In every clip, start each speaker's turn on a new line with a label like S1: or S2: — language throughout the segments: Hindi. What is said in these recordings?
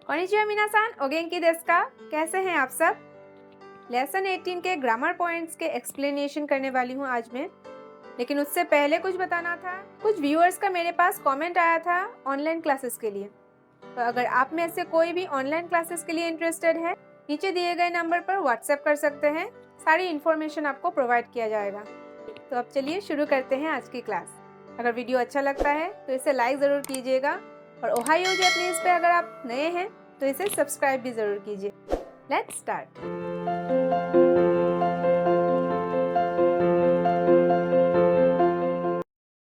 S1: कोनिचिवा मिनासान, ओगेंकी देsu का? कैसे हैं आप सब? लेसन 18 के ग्रामर पॉइंट्स के एक्सप्लेनेशन करने वाली हूँ आज मैं। लेकिन उससे पहले कुछ बताना था। कुछ व्यूअर्स का मेरे पास कमेंट आया था ऑनलाइन क्लासेस के लिए। तो अगर आप में से कोई भी ऑनलाइन क्लासेस के लिए इंटरेस्टेड है, नीचे दिए गए नंबर पर व्हाट्सएप कर सकते हैं। सारी इन्फॉर्मेशन आपको प्रोवाइड किया जाएगा। तो अब चलिए शुरू करते हैं आज की क्लास। अगर वीडियो अच्छा लगता है तो इसे लाइक ज़रूर कीजिएगा और ओहायो जैपनीज पे अगर आप नए हैं तो इसे सब्सक्राइब भी ज़रूर कीजिए। Let's start.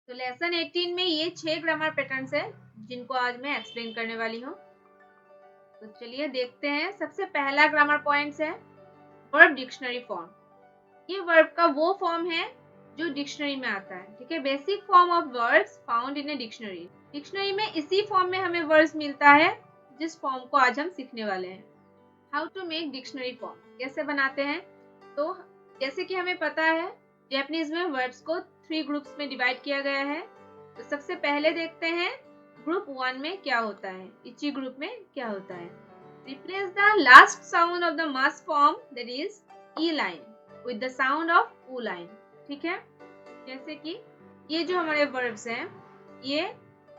S1: तो लेसन 18 में ये 6 ग्रामर पैटर्न्स है जिनको आज मैं एक्सप्लेन करने वाली हूँ। तो चलिए देखते हैं। सबसे पहला ग्रामर पॉइंट्स है वर्ब डिक्शनरी फॉर्म। ये वर्ब का वो फॉर्म है जो डिक्शनरी में आता है। ठीक है, basic form of words found in a dictionary. Dictionary में इसी फॉर्म में हमें वर्ड्स मिलता है जिस फॉर्म को आज हम सीखने वाले हैं। How to make dictionary form, कैसे बनाते हैं? तो जैसे कि हमें पता है जैपनीज में वर्ड्स को 3 ग्रुप्स में डिवाइड किया गया है। तो सबसे पहले देखते हैं ग्रुप 1 में क्या होता है, इची ग्रुप में क्या होता है। Replace the last sound of the mass form that is E line with the sound of ऊ लाइन। ठीक है, जैसे कि ये जो हमारे वर्ब्स हैं ये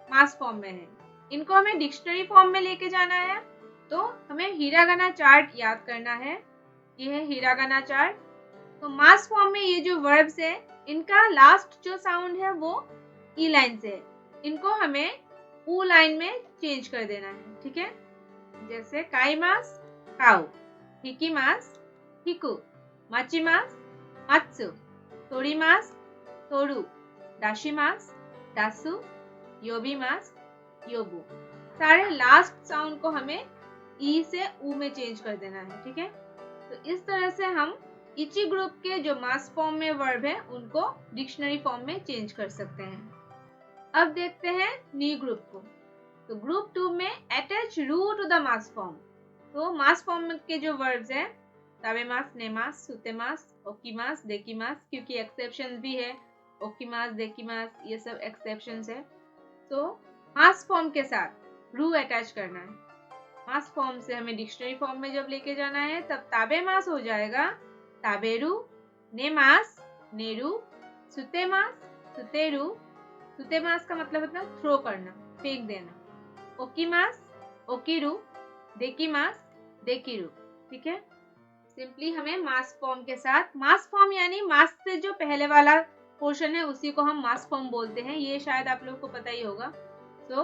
S1: मास फॉर्म में है, इनको हमें डिक्शनरी फॉर्म में लेके जाना है। तो हमें हिरागाना चार्ट याद करना है। ये है हिरागाना चार्ट। तो मास फॉर्म में ये जो वर्ब्स है इनका लास्ट जो साउंड है वो ई लाइन से है, इनको हमें ऊ लाइन में चेंज कर देना है। ठीक है, जैसे काइमास काउ, हिकिमास हिकु, माचिमास मात्सु, तोरिमास तोरु, दाशिमास दासु, योबिमास योबु। सारे लास्ट साउंड को हमें ई से ऊ में चेंज कर देना है। ठीक है, तो इस तरह से हम इची ग्रुप के जो मास फॉर्म में वर्ब है उनको डिक्शनरी फॉर्म में चेंज कर सकते हैं। अब देखते हैं नी ग्रुप को। तो ग्रुप 2 में अटैच रू टू द मास फॉर्म। तो मास फॉर्म के जो वर्ब्स हैं ताबेमास, नेमास, सुतेमास, ओकीमास, देकीमास, क्योंकि एक्सेप्शंस भी है, ओकीमास, देकीमास, ये सब एक्सेप्शंस है। तो मास फॉर्म के साथ रू अटैच करना है। मास फॉर्म से हमें डिक्शनरी फॉर्म में जब लेके जाना है तब ताबेमास हो जाएगा ताबेरू, नेमास नेरू, सुतेमास सुतेरू, सुतेमास का मतलब होता है थ्रो करना, फेंक देना, ओकीमास ओकीरू, देकीमास देकीरू। ठीक है, सिंपली हमें मास फॉर्म के साथ, मास फॉर्म यानी मास से जो पहले वाला पोर्शन है उसी को हम मास फॉर्म बोलते हैं, ये शायद आप लोगों को पता ही होगा। तो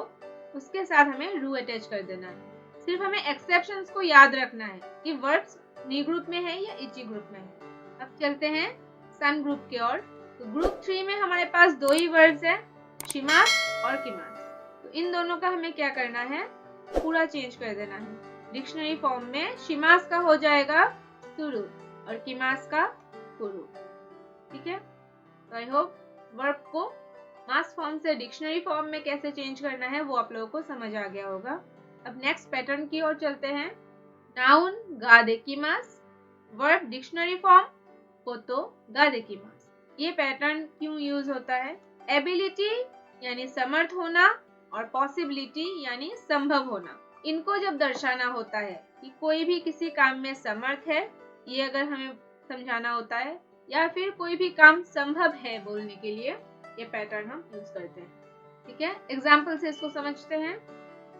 S1: उसके साथ हमें रू अटैच कर देना है। सिर्फ हमें एक्सेप्शंस को याद रखना है कि वर्ब्स नी ग्रुप में है या इची ग्रुप में है। अब चलते हैं सन ग्रुप की ओर। तो ग्रुप 3 में हमारे पास 2 ही वर्ब्स है, शिमास और किमास। तो इन दोनों का हमें क्या करना है, पूरा चेंज कर देना है। डिक्शनरी फॉर्म में शिमास का हो जाएगा सुरु और किमास का कुरु। ठीक है, तो आई होप वर्ब को मास फॉर्म से डिक्शनरी फॉर्म में कैसे चेंज करना है वो आप लोगों को समझ आ गया होगा। अब नेक्स्ट पैटर्न की ओर चलते हैं। नाउन गा देकिमास, वर्ब डिक्शनरी फॉर्म कोतो गा देकिमास। ये पैटर्न क्यों यूज होता है? एबिलिटी यानी समर्थ होना और पॉसिबिलिटी यानी संभव होना, इनको जब दर्शाना होता है कि कोई भी किसी काम में समर्थ है, ये अगर हमें समझाना होता है, या फिर कोई भी काम संभव है बोलने के लिए ये पैटर्न हम यूज करते हैं। ठीक है, एग्जाम्पल से इसको समझते हैं।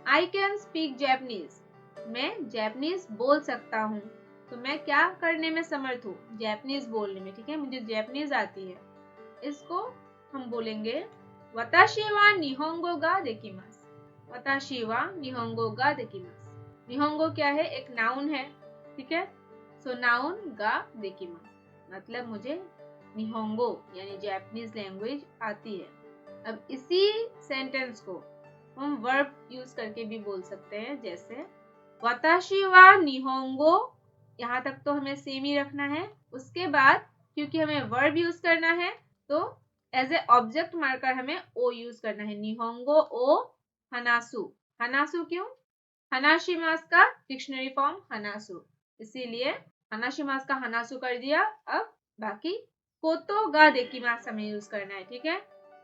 S1: आई कैन स्पीक जैपनीज, मैं जैपनीज बोल सकता हूँ। तो मैं क्या करने में समर्थ हूँ? जैपनीज बोलने में। ठीक है, मुझे जैपनीज आती है। इसको हम बोलेंगे वताशी वा निहोंगो गा देकिमास। वताशी वा निहोंगो गा देकिमास। निहोंगो क्या है? एक नाउन है। ठीक है, सो नाउन गा देकिमास मतलब मुझे निहोंगो यानी जैपनीज लैंग्वेज आती है। अब इसी सेंटेंस को हम वर्ब यूज करके भी बोल सकते हैं, जैसे वताशी वा निहोंगो, यहाँ तक तो हमें सेम ही रखना है। उसके बाद क्योंकि हमें वर्ब यूज करना है तो एज ए ऑब्जेक्ट मार्कर हमें ओ यूज करना है। निहोंगो ओ हनासु। हनासु क्यों? हनाशिमास का डिक्शनरी फॉर्म हनासु, इसीलिए हनाशिमास का हनासु कर दिया। अब बाकी कोतो गा देकिमास हमें यूज करना है। ठीक है,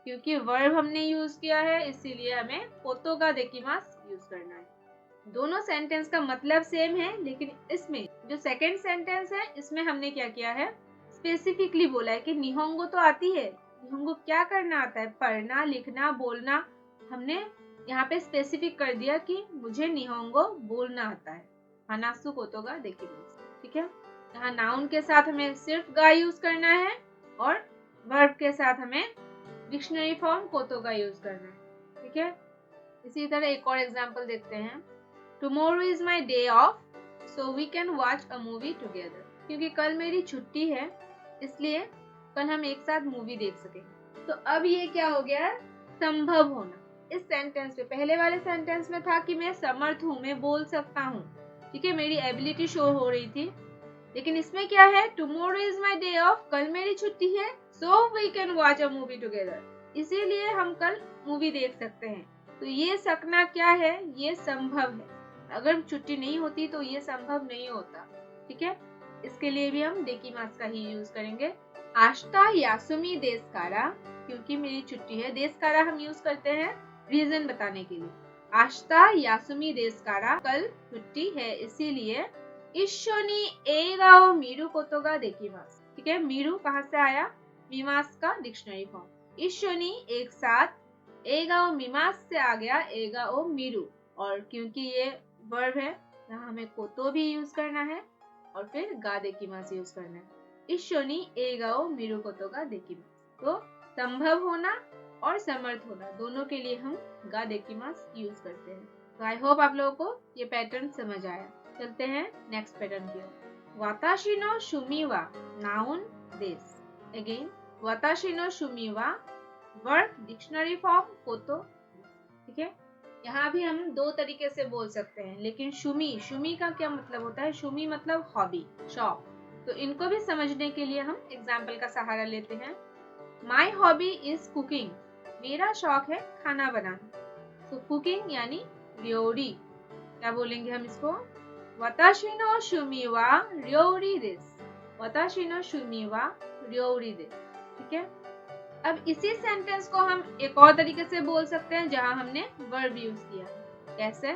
S1: क्योंकि वर्ब हमने यूज किया है इसीलिए हमें कोतो गा देकिमास यूज करना है। दोनों सेंटेंस का मतलब सेम है, लेकिन इसमें जो सेकंड सेंटेंस है इसमें हमने क्या किया है, स्पेसिफिकली बोला है कि निहोंगो तो आती है। निहोंगो क्या करना आता है, पढ़ना, लिखना, बोलना। हमने यहाँ पे स्पेसिफिक कर दिया कि मुझे निहोंगो बोलना आता है। हानासु कोतोगा देकिमासु, ठीक है। यहाँ नाउन के साथ हमें सिर्फ गा यूज करना है और वर्ब के साथ हमें डिक्शनरी फॉर्म कोतोगा यूज करना है, ठीक है। इसी तरह एक और एग्जांपल देखते हैं। Tomorrow is my day off so we can watch a movie together. क्योंकि कल मेरी छुट्टी है इसलिए कल हम एक साथ मूवी देख सकेंगे। तो अब ये क्या हो गया, संभव होना। इस सेंटेंस में, पहले वाले सेंटेंस में था कि मैं समर्थ हूँ, मैं बोल सकता हूँ, ठीक है, मेरी एबिलिटी शो हो रही थी। लेकिन इसमें क्या है, tomorrow is my day off, कल मेरी छुट्टी है, so we can watch a movie together, इसीलिए हम कल मूवी देख सकते हैं। तो ये सकना क्या है, ये संभव है। अगर छुट्टी नहीं होती तो ये संभव नहीं होता, ठीक है। इसके लिए भी हम देकिमास का ही यूज करेंगे। आश्ता यासुमी देस्कारा, क्योंकि मेरी छुट्टी है। देस्कारा हम यूज करते हैं रीजन बताने के लिए। आश्ता यासुमी देस्कारा, कल छुट्टी है इसीलिए इशोनी एगाओ मीरू कोतोगा देकिमास, ठीक है। मीरू कहाँ से आया, मीमास का डिक्शनरी फॉर्म। इशोनी एक साथ, एगाओ मीमास से आ गया एगाओ मीरू, और क्योंकि ये वर्ब है यहाँ हमें कोतो भी यूज करना है और फिर गा देकिमास यूज करना है। इशोनी एगाओ मीरू कोतोगा देकिमास। तो संभव होना और समर्थ होना दोनों के लिए हम गा देकिमास यूज करते हैं। तो आई होप आप लोगों को ये पैटर्न समझ आया। चलते हैं नेक्स्ट पैटर्न की ओर। वाताशी नो शुमी वा नाउन देस। अगेन वाताशी नो शुमी वा वर्ब डिक्शनरी फॉर्म कोतो, ठीक है। यहाँ भी हम दो तरीके से बोल सकते हैं, लेकिन शुमी, शुमी का क्या मतलब होता है, शुमी मतलब हॉबी, शौक। तो इनको भी समझने के लिए हम एग्जाम्पल का सहारा लेते हैं। माई हॉबी इज कुकिंग, मेरा शौक है खाना बनाना। तो कुकिंग यानी र्योरी, क्या बोलेंगे हम इसको, वाताशी नो शुमी वा र्योरी देस। वाताशी नो शुमी वा र्योरी देस, ठीक है। अब इसी सेंटेंस को हम एक और तरीके से बोल सकते हैं जहां हमने वर्ब यूज किया है। कैसे,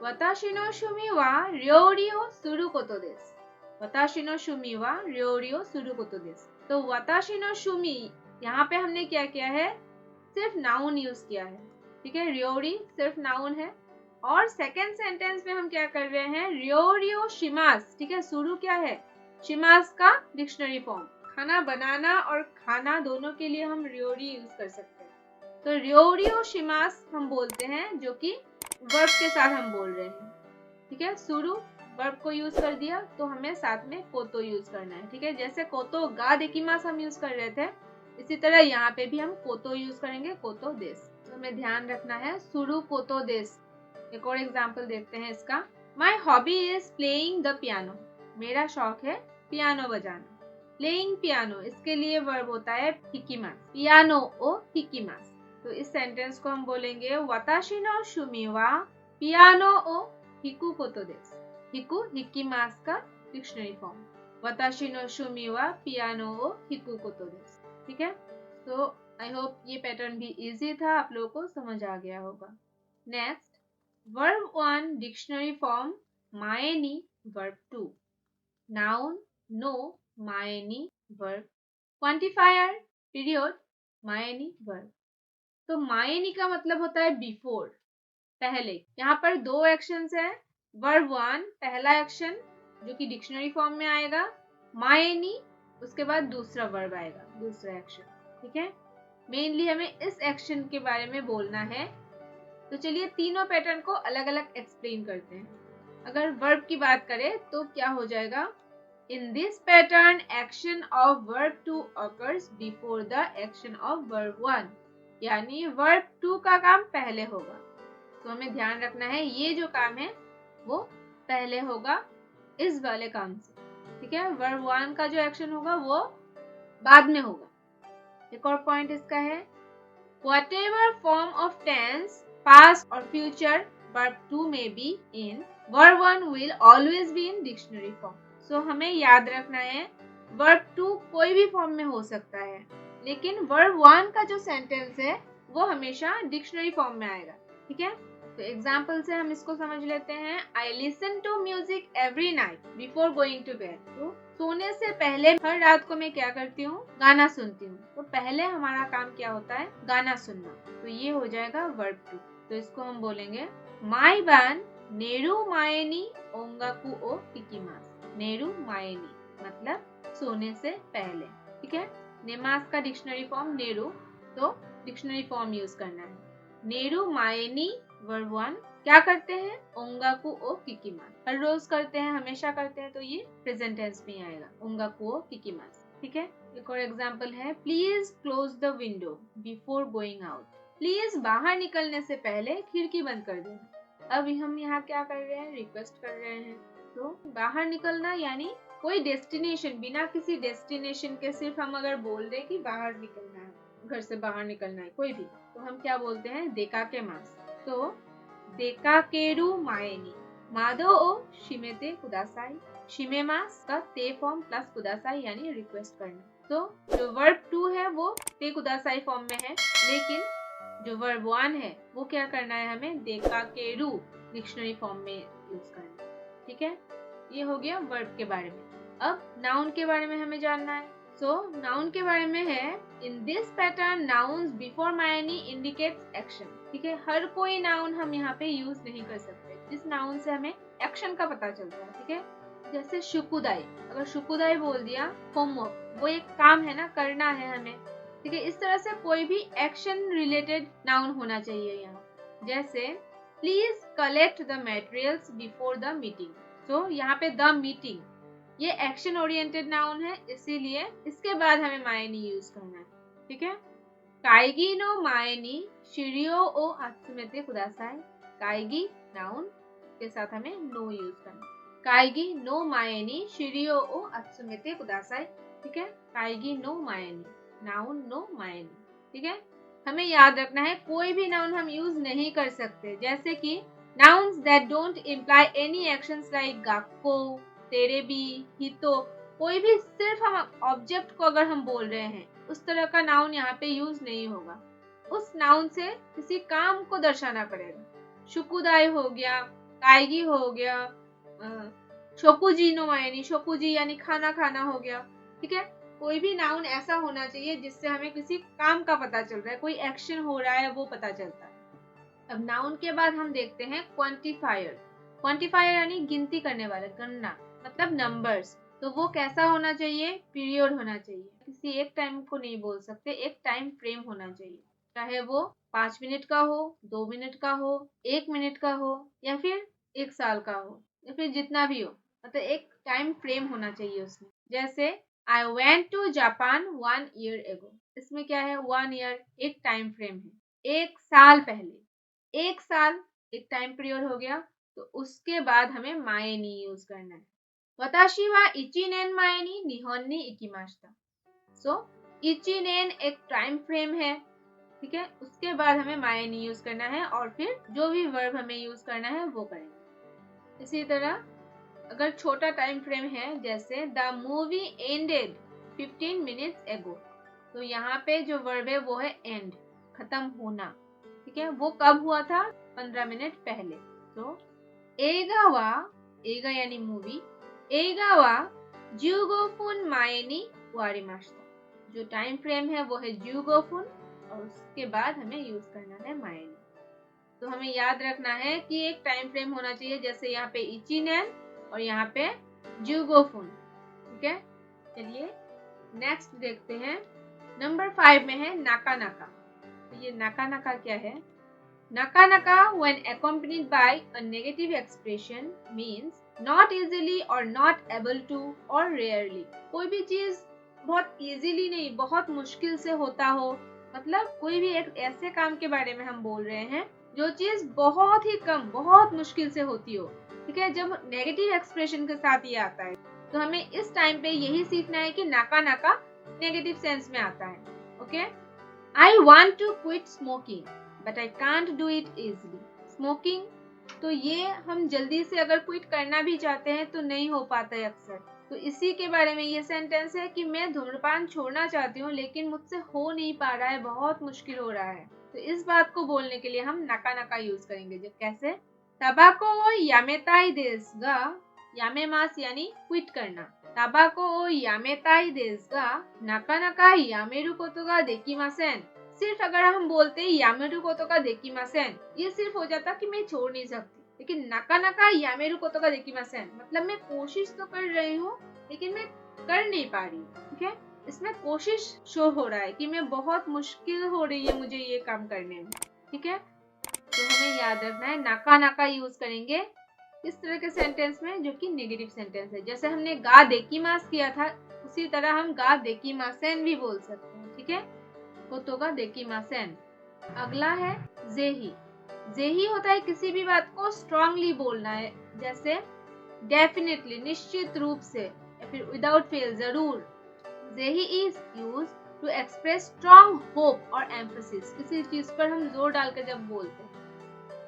S1: वाताशी नो शुमी वा र्योरी ओ सुरु कोतो देस। वाताशी नो शुमी वा र्योरी ओ सुरु कोतो देस। तो वाताशी नो शुमी, यहाँ पे हमने क्या किया है, सिर्फ नाउन यूज किया है, ठीक है। र्योरी सिर्फ नाउन है। और सेकेंड सेंटेंस में हम क्या कर रहे हैं, र्योरी ओ शिमास, ठीक है। सुरु क्या है, शिमास का डिक्शनरी फॉर्म। खाना बनाना और खाना दोनों के लिए हम र्योरी यूज कर सकते हैं। तो र्योरी और शिमास हम बोलते हैं, जो कि वर्ब के साथ हम बोल रहे हैं, ठीक है। सुरु वर्ब को यूज कर दिया तो हमें साथ में कोतो यूज करना है, ठीक है। जैसे कोतो गा देकिमास हम यूज कर रहे थे, इसी तरह यहाँ पे भी हम कोतो यूज करेंगे, कोतो देस। तो हमें ध्यान रखना है सुरु कोतो देस। एक और एग्जाम्पल देखते हैं इसका। My hobby is playing the piano, मेरा शौक है पियानो बजाना। प्लेइंग पियानो, इसके लिए वर्ब होता है हिकिमास, पियानो ओ हिकिमास। तो इस सेंटेंस को हम बोलेंगे वाताशी नो शुमी वा पियानो ओ हिकु कोतो देस। हिकु हिकिमास का डिक्शनरी फॉर्म, वाताशी नो शुमी वा पियानो ओ हिकु कोतो देस, ठीक है। तो आई होप ये पैटर्न भी इजी था, आप लोगों को समझ आ गया होगा। नेक्स्ट, वर्ब 1 डिक्शनरी फॉर्म माएनी, वर्ब 2 नाउन नो माएनी वर्ब, क्वांटिफायर पीरियड माएनी वर्ब। तो माएनी का मतलब होता है बिफोर, पहले। यहाँ पर दो एक्शंस है। वर्ब 1 पहला एक्शन जो कि डिक्शनरी फॉर्म में आएगा, माएनी उसके बाद दूसरा वर्ब आएगा, दूसरा एक्शन, ठीक है। मेनली हमें इस एक्शन के बारे में बोलना है। तो चलिए तीनों पैटर्न को अलग अलग एक्सप्लेन करते हैं। अगर वर्ब की बात करें तो क्या हो जाएगा, In this pattern, action of verb 2 occurs before the action of verb 1. यानी verb 2 का काम पहले होगा। तो हमें ध्यान रखना है ये जो काम है वो पहले होगा इस वाले काम से, ठीक है। verb 1 का जो एक्शन होगा वो बाद में होगा। एक और पॉइंट इसका है, whatever form of tense, past or future verb 2 may be in, verb 1 will always be in dictionary form. So, हमें याद रखना है वर्ब 2 कोई भी फॉर्म में हो सकता है, लेकिन वर्ब 1 का जो सेंटेंस है वो हमेशा डिक्शनरी फॉर्म में आएगा, ठीक है। तो एग्जाम्पल से हम इसको समझ लेते हैं। I listen to music every night before going to bed. तो सोने से पहले हर रात को मैं क्या करती हूँ, गाना सुनती हूँ। तो पहले हमारा काम क्या होता है, गाना सुनना। तो ये हो जाएगा वर्ब टू। तो इसको हम बोलेंगे माई बान नेरू मायनी ओंगाकू ओ किकिमास। नेरू मायनी मतलब सोने से पहले, ठीक है। नेमास का डिक्शनरी फॉर्म नेरू, तो डिक्शनरी फॉर्म यूज करना है। नेरू मायनी वर्ब वन, क्या करते हैं, ओंगाकू ओ किकिमास। हर रोज करते हैं, हमेशा करते हैं, तो ये प्रेजेंट टेंस में आएगा, ओंगाकू ओ किकिमास, ठीक है। एक और एग्जांपल है, please close the window before going out. Please बाहर निकलने से पहले खिड़की बंद कर देना। अब हम यहाँ क्या कर रहे हैं, रिक्वेस्ट कर रहे हैं। तो बाहर निकलना यानी कोई डेस्टिनेशन, बिना किसी डेस्टिनेशन के सिर्फ हम अगर बोल दें कि बाहर निकलना है, घर से बाहर निकलना है कोई भी, तो हम क्या बोलते हैं, देका के मास। तो देका केरु मायनी मादो ओ शिमेते कुदासाई। शिमेमास का ते फॉर्म प्लस कुदासाई यानी रिक्वेस्ट करना। तो जो वर्ब टू है वो ते कुदासाई फॉर्म में है, लेकिन जो वर्ब वन है वो क्या करना है, हमें देका केरु डिक्शनरी फॉर्म में यूज करना है, ठीक है। ये हो गया वर्ब के बारे में। अब नाउन के बारे में हमें जानना है। नाउन के बारे में है, in this pattern nouns before Mayani indicates action, ठीक है। हर कोई नाउन हम यहाँ पे यूज नहीं कर सकते जिस नाउन से हमें एक्शन का पता चलता है, ठीक है। जैसे शुकुदाई, अगर शुकुदाई बोल दिया होमवर्क, वो एक काम है ना, करना है हमें, ठीक है। इस तरह से कोई भी एक्शन रिलेटेड नाउन होना चाहिए यहाँ। जैसे please collect the materials before the meeting. तो यहाँ पे द मीटिंग ये एक्शन ओरिएंटेड नाउन है, इसीलिए इसके बाद हमें मायनी यूज करना है, ठीक है। काइगी नो मायनी शिरियो ओ आत्सुमेते कुदासाई। काइगी नाउन के साथ हमें नो यूज करना है। काइगी नो मायनी शिरियो ओ आत्सुमेते कुदासाई, ठीक है। काइगी नो मायनी, नाउन नो मायनी, ठीक है। हमें याद रखना है कोई भी नाउन हम यूज नहीं कर सकते, जैसे कि nouns that don't imply any actions like गाक्को, तेरेबी, हितो, कोई भी सिर्फ हम ऑब्जेक्ट को अगर हम बोल रहे हैं, उस तरह का नाउन यहाँ पे यूज नहीं होगा। उस नाउन से किसी काम को दर्शाना पड़ेगा। शुकुदाई हो गया, काइगी हो गया, शोकुजी नो यानी शोकुजी यानी खाना खाना हो गया, ठीक है। कोई भी नाउन ऐसा होना चाहिए जिससे हमें किसी काम का पता चल रहा है, कोई एक्शन हो रहा है वो पता चलता है। अब नाउन के बाद हम देखते हैं क्वांटिफायर। क्वांटिफायर यानी गिनती करने वाला, गणना मतलब नंबर्स। तो वो कैसा होना चाहिए, पीरियड होना चाहिए। किसी एक टाइम को नहीं बोल सकते, एक टाइम फ्रेम होना चाहिए, चाहे वो 5 मिनट का हो, 2 मिनट का हो, 1 मिनट का हो, या फिर 1 साल का हो, या फिर जितना भी हो, मतलब एक टाइम फ्रेम होना चाहिए उसमें। जैसे I went to Japan 1 year ago, इसमें क्या है, 1 ईयर एक टाइम फ्रेम है, 1 साल पहले। 1 साल एक टाइम पीरियड हो गया, तो उसके बाद हमें मायनी यूज करना है। वताशी वा इचिनेन मायनी निहोन नि इकिमाशिता। सो इचिनेन एक टाइम फ्रेम है, ठीक है। उसके बाद हमें मायनी यूज करना है, और फिर जो भी वर्ब हमें यूज करना है वो करेंगे। इसी तरह अगर छोटा टाइम फ्रेम है, जैसे द मूवी एंडेड 15 मिनट्स एगो, तो यहाँ पे जो वर्ब है वो है एंड, खत्म होना, ठीक है। वो कब हुआ था, 15 मिनट पहले। तो एगा वा, एगा यानी मूवी, एगा वा 15 分前に終わりました। जो टाइम फ्रेम है वो है 15 分, और उसके बाद हमें यूज करना है मायनी। तो हमें याद रखना है कि एक टाइम फ्रेम होना चाहिए, जैसे यहाँ पे इचिनेन और यहाँ पे 15 分, ठीक है। चलिए नेक्स्ट देखते हैं। नंबर 5 में है नाका नाका। तो ये नाका नाका क्या है, नाका नाका when accompanied by a negative expression means not easily or not able to or rarely। कोई भी चीज बहुत इजीली नहीं, बहुत मुश्किल से होता हो, मतलब कोई भी एक ऐसे काम के बारे में हम बोल रहे हैं जो चीज बहुत ही कम, बहुत मुश्किल से होती हो, ठीक है। जब नेगेटिव एक्सप्रेशन के साथ ये आता है, तो हमें इस टाइम पे यही सीखना है कि नाका नाका नेगेटिव सेंस में आता है, okay. I want to quit smoking but I can't do it easily. Smoking, तो ये हम जल्दी से अगर क्विट करना भी चाहते हैं तो नहीं हो पाता है अक्सर। तो इसी के बारे में ये सेंटेंस है कि मैं धूम्रपान छोड़ना चाहती हूँ लेकिन मुझसे हो नहीं पा रहा है, बहुत मुश्किल हो रहा है। तो इस बात को बोलने के लिए हम नाका नाका यूज करेंगे। जो कैसे, तबाको ओ यामेताई देस गा, यामेमास यानी क्विट करना, तबाको ओ यामेताई देस गा नाका नाका यामेरु कोतो गा देकिमासेन। सिर्फ अगर हम बोलते यामेरु कोतो गा देकिमासेन, ये सिर्फ हो जाता कि मैं छोड़ नहीं सकती, लेकिन नाका नाका यामेरु कोतो गा देकिमासेन मतलब मैं कोशिश तो कर रही हूँ लेकिन मैं कर नहीं पा रही हूँ। ठीक है, इसमें कोशिश शो हो रहा है कि मैं बहुत मुश्किल हो रही है मुझे ये काम करने में। ठीक है, तो हमें याद रखना है नाका नाका यूज करेंगे इस तरह के सेंटेंस में जो कि नेगेटिव सेंटेंस है। जैसे हमने गा देकिमास किया था, उसी तरह हम गा देकिमासेन भी बोल सकते हैं। ठीक है, कोतो गा देकिमासेन। अगला है जेही। जेही होता है किसी भी बात को स्ट्रांगली बोलना है, जैसे डेफिनेटली निश्चित रूप से, या फिर विदाउट फेल जरूर। जेही is used to express strong hope और एम्फेसिस, किसी चीज पर हम जोर डालकर जब बोलते हैं।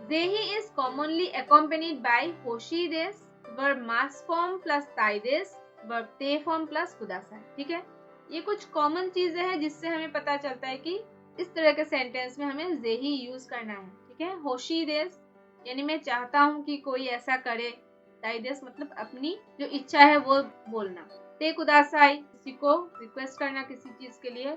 S1: जेही is commonly accompanied by होशी देस, verb mass form plus ताई देस, verb te form plus kudasai। ठीक है, ये कुछ कॉमन चीजें हैं जिससे हमें पता चलता है कि इस तरह के सेंटेंस में हमें जेही यूज करना है। ठीक है, होशी देस यानी मैं चाहता हूँ कि कोई ऐसा करे, ताई देस मतलब अपनी जो इच्छा है वो बोलना, ते कुदासाई किसी को रिक्वेस्ट करना किसी चीज के लिए।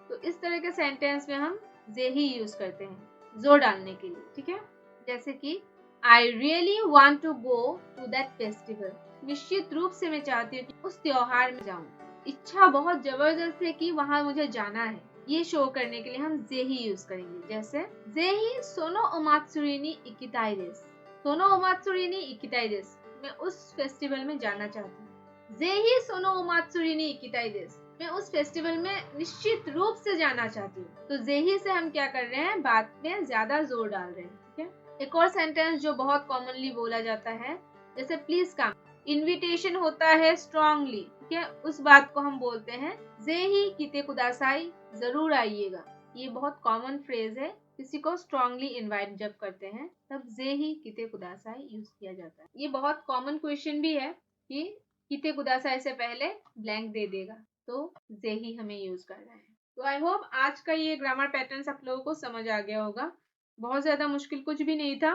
S1: तो इस तरह के सेंटेंस में हम जेही यूज करते हैं जोर डालने के लिए। ठीक है, जैसे कि I really want to go to that festival, निश्चित रूप से मैं चाहती हूँ कि उस त्योहार में जाऊँ, इच्छा बहुत जबरदस्त है कि वहाँ मुझे जाना है। ये शो करने के लिए हम जेही यूज करेंगे। जैसे जेही सोनो ओमात्सुरी नि इकिताई देस, सोनो ओमात्सुरी नि इकिताई देस, मैं उस फेस्टिवल में जाना चाहती हूँ। जेही सोनो ओमात्सुरी नि इकिताई देस, मैं उस फेस्टिवल में निश्चित रूप से जाना चाहती हूँ। तो जेही से हम क्या कर रहे हैं, बात में ज्यादा जोर डाल रहे हैं। ठीक है, एक और सेंटेंस जो बहुत कॉमनली बोला जाता है, जैसे प्लीज कम, इनविटेशन होता है स्ट्रांगली। ठीक है, उस बात को हम बोलते हैं जेही किते कुदासाई, जरूर आइएगा। ये बहुत कॉमन फ्रेज है, किसी को स्ट्रांगली इनवाइट जब करते हैं तब जेही किते कुदासाई यूज किया जाता है। ये बहुत कॉमन क्वेश्चन भी है कि किते कुदासाई से पहले ब्लैंक दे देगा, तो जेही हमें यूज करना है। तो आई होप आज का ये ग्रामर पैटर्न आप लोगों को समझ आ गया होगा। बहुत ज्यादा मुश्किल कुछ भी नहीं था,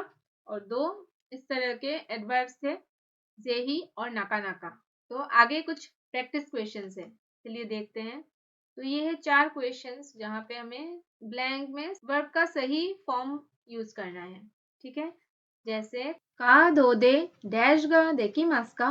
S1: और दो इस तरह के एडवर्ब्स थे, जेही और नाका नाका। तो आगे कुछ प्रैक्टिस क्वेश्चंस है, चलिए देखते हैं। तो ये है 4 क्वेश्चंस जहाँ पे हमें ब्लैंक में वर्ब का सही फॉर्म यूज करना है। ठीक है, जैसे का दो दे डैश गा देखी मास का,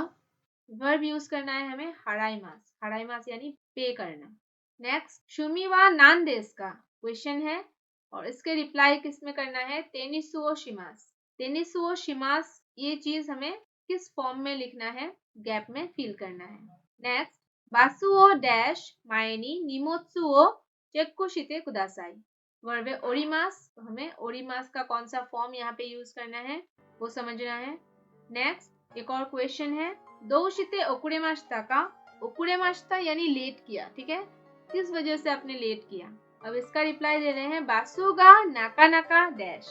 S1: वर्ब यूज करना है हमें हराई मास यानी पे करना। नेक्स्ट शुमिवा नान देस का क्वेश्चन है, और इसके रिप्लाई किस में करना है, तेनिसुओ शिमास। तेनिसुओ शिमास ये चीज हमें किस फॉर्म में लिखना है, गैप में फिल करना है। नेक्स्ट बासुओ डैश मायनी निमोत्सुओ चेक्को शिते कुदासाई, वर्ब है ओरिमास, तो हमें ओरिमास का कौन सा फॉर्म यहाँ पे यूज करना है वो समझना है। नेक्स्ट एक और क्वेश्चन है, दो शिते ओकुरेमास्ता का, ओकुरेमास्ता यानी लेट किया। ठीक है, किस वजह से आपने लेट किया। अब इसका रिप्लाई दे रहे हैं बासुगा नाका नाका डैश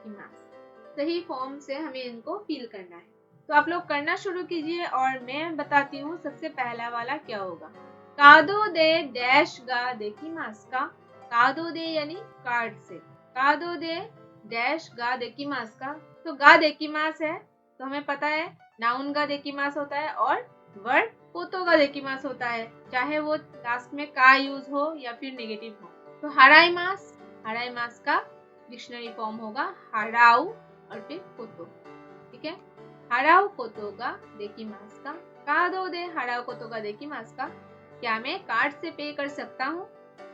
S1: हिमास। सही फॉर्म से हमें इनको फिल करना है। तो आप लोग करना शुरू कीजिए और मैं बताती हूँ सबसे पहला वाला क्या होगा। कादो दे डैश गा देकिमास का, कादो दे यानी कार्ड से, कादो दे डैश गा देकिमास का। तो गा देकिमास है तो हमें पता है नाउन गा देकिमास होता है और वर्ब कोतो गा देकिमास होता है, चाहे वो लास्ट में का यूज हो या फिर नेगेटिव हो। तो हराई मास का डिक्शनरी फॉर्म होगा हराउ और फिर कोतो। ठीक है, हराउ कोतो गा देकिमास का, कादो दे हराउ कोतो गा देकिमास का, क्या मैं कार्ड से पे कर सकता हूँ।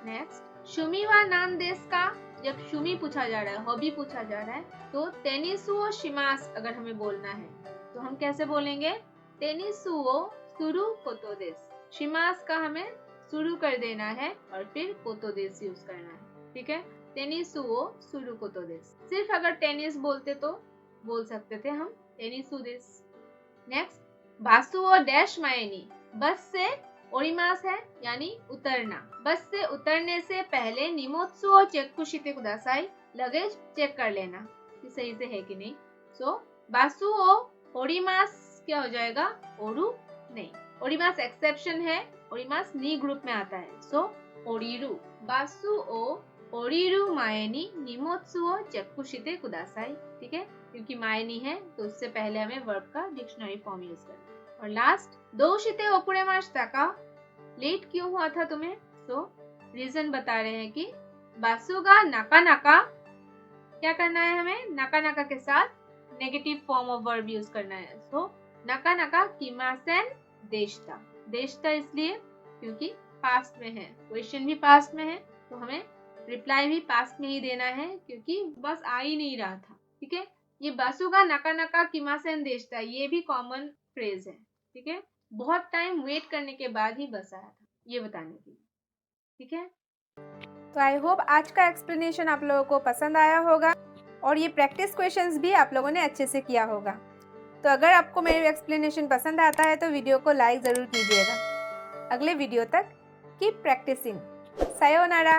S1: नेक्स्ट शुमिवा नान देस का, जब शुमी पूछा जा रहा है, हॉबी पूछा जा रहा है, तो टेनिसुओ शिमास अगर हमें बोलना है तो हम कैसे बोलेंगे, टेनिसुओ सुरु कोतो देस। शिमास का हमें शुरू कर देना है और फिर कोतो देस यूज करना है। ठीक है, टेनिसुओ सुरु कोतो देस। सिर्फ अगर टेनिस बोलते तो बोल सकते थे हम टेनिसु देस। नेक्स्ट बासुओ डैश मायनी, बस से ओरिमास है यानी उतरना, बस से उतरने से पहले निमोत्सुओ चेक्कुशिते कुदासाई, लगेज चेक कर लेना कि सही से है कि नहीं। सो बासुओ ओरिमास क्या हो जाएगा, ओरु नहीं, ओरिमास एक्सेप्शन है, ओरिमास नी ग्रुप में आता है, सो ओरिरु। बासुओ ओरिरु माएनी निमोत्सुओ चक्कुशिते कुदासाई। ठीक है, क्योंकि माएनी है तो उससे पहले हमें वर्ब का डिक्शनरी फॉर्म यूज करना है। और लास्ट, दोशिते ओकुरेमाशिता का, लेट क्यों हुआ था तुम्हें? सो रीजन बता रहे हैं कि बासुगा नाका नाका, क्या करना है हमें? नाका नाका के साथ negative form of verb use करना है। सो नाका नाका किमासेन देशता। देशता इसलिए क्योंकि पास्ट में है, क्वेश्चन भी पास्ट में है, तो हमें रिप्लाई भी पास्ट में ही देना है क्योंकि बस आ ही नहीं रहा था। ठीक है, ये बासुगा नाका नाका किमासेन देशता, ये भी कॉमन फ्रेज है। ठीक है, बहुत टाइम वेट करने के बाद ही बस आया था, ये बताने के लिए। ठीक है,
S2: तो आई होप आज का एक्सप्लेनेशन आप लोगों को पसंद आया होगा और ये प्रैक्टिस क्वेश्चंस भी आप लोगों ने अच्छे से किया होगा। तो अगर आपको मेरे एक्सप्लेनेशन पसंद आता है तो वीडियो को लाइक ज़रूर कीजिएगा। अगले वीडियो तक कीप प्रैक्टिसिंग। सायोनारा।